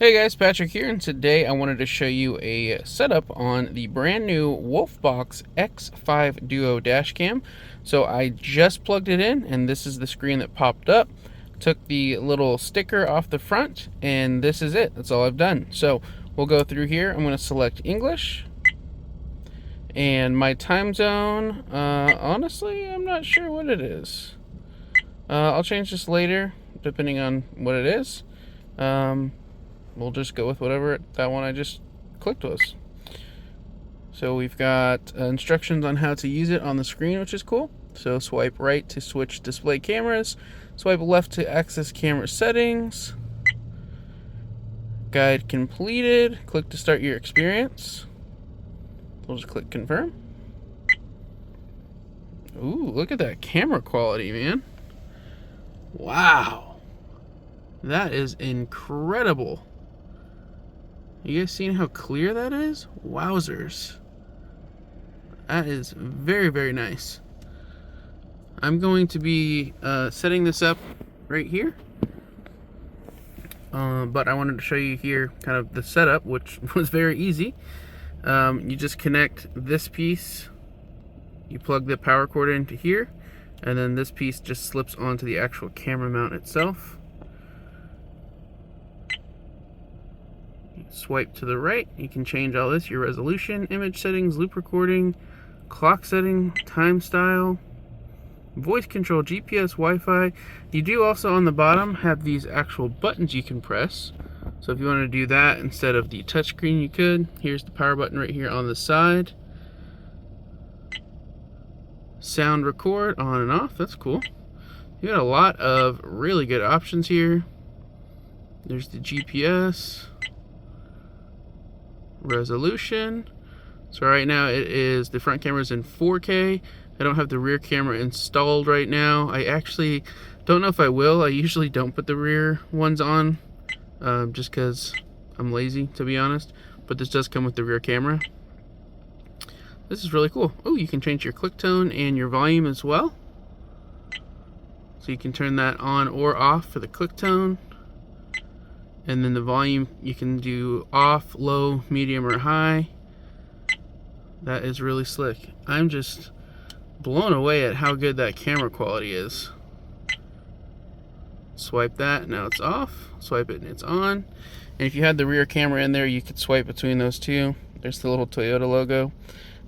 Hey guys, Patrick here, and today I wanted to show you a setup on the brand new WOLFBOX X5 Duo Dashcam. So I just plugged it in, and this is the screen that popped up. Took the little sticker off the front, and this is it. That's all I've done. So we'll go through here. I'm going to select English. And my time zone, honestly, I'm not sure what it is. I'll change this later, depending on what it is. We'll just go with whatever that one I just clicked was. So we've got instructions on how to use it on the screen, which is cool. So swipe right to switch display cameras, swipe left to access camera settings, guide completed, click to start your experience. We'll just click confirm. Ooh, look at that camera quality, man. Wow, that is incredible. You guys seen how clear that is? Wowzers. That is very, very nice. I'm going to be setting this up right here. But I wanted to show you here kind of the setup, which was very easy. You just connect this piece, you plug the power cord into here, and then this piece just slips onto the actual camera mount itself. Swipe to the right, you can change all this, your resolution, image settings, loop recording, clock setting, time style, voice control, GPS, Wi-Fi. You do also on the bottom have these actual buttons you can press. So if you want to do that instead of the touchscreen, you could. Here's the power button right here on the side. Sound record on and off, that's cool. You got a lot of really good options here. There's the GPS. Resolution. So right now it is, the front camera is in 4K. I don't have the rear camera installed right now. I actually don't know if I will. I usually don't put the rear ones on just because I'm lazy, to be honest. But this does come with the rear camera. This is really cool. Oh, you can change your click tone and your volume as well. So you can turn that on or off for the click tone. And then the volume, you can do off, low, medium, or high. That is really slick. I'm just blown away at how good that camera quality is. Swipe that, now it's off. Swipe it and it's on. And if you had the rear camera in there, you could swipe between those two. There's the little Toyota logo.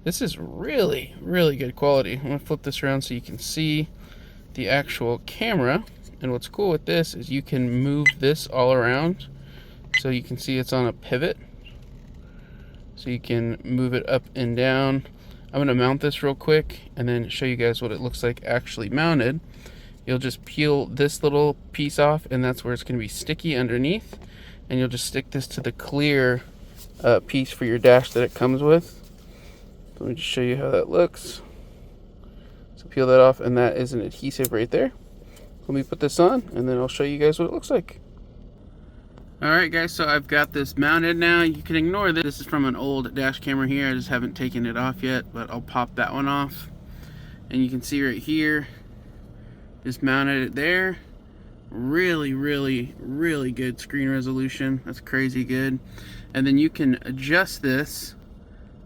This is really, really good quality. I'm gonna flip this around so you can see the actual camera. And what's cool with this is you can move this all around. So you can see it's on a pivot. So you can move it up and down. I'm gonna mount this real quick and then show you guys what it looks like actually mounted. You'll just peel this little piece off, and that's where it's gonna be sticky underneath. And you'll just stick this to the clear piece for your dash that it comes with. So let me just show you how that looks. So peel that off, and that is an adhesive right there. Let me put this on, and then I'll show you guys what it looks like. Alright guys, so I've got this mounted now. You can ignore this. This is from an old dash camera here. I just haven't taken it off yet, but I'll pop that one off. And you can see right here, just mounted it there. Really, really, really good screen resolution. That's crazy good. And then you can adjust this.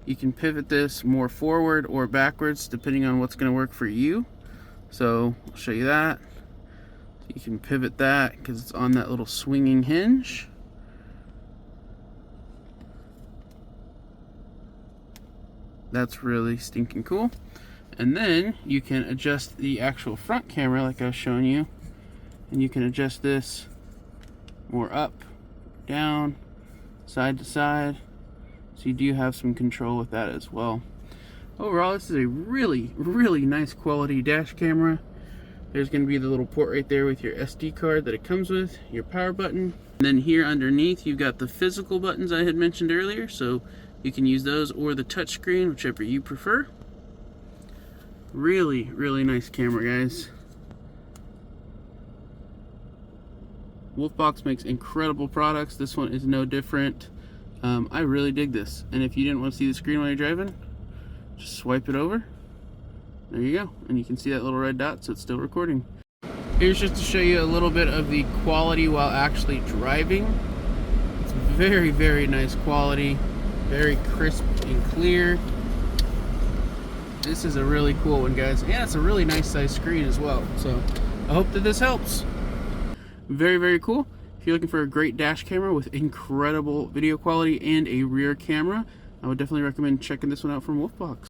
You can pivot this more forward or backwards, depending on what's going to work for you. So I'll show you that. You can pivot that because it's on that little swinging hinge. That's really stinking cool. And then you can adjust the actual front camera like I was showing you. And you can adjust this more up, down, side to side. So you do have some control with that as well. Overall, this is a really, really nice quality dash camera. There's going to be the little port right there with your SD card that it comes with, your power button. And then here underneath, you've got the physical buttons I had mentioned earlier, so you can use those or the touch screen, whichever you prefer. Really, really nice camera, guys. WOLFBOX makes incredible products. This one is no different. I really dig this. And if you didn't want to see the screen while you're driving, just swipe it over. There you go, and you can see that little red dot, so it's still recording. Here's just to show you a little bit of the quality while actually driving. It's very, very nice quality, very crisp and clear. This is a really cool one, guys, and it's a really nice size screen as well. So I hope that this helps. Very, very cool. If you're looking for a great dash camera with incredible video quality and a rear camera, I would definitely recommend checking this one out from WOLFBOX.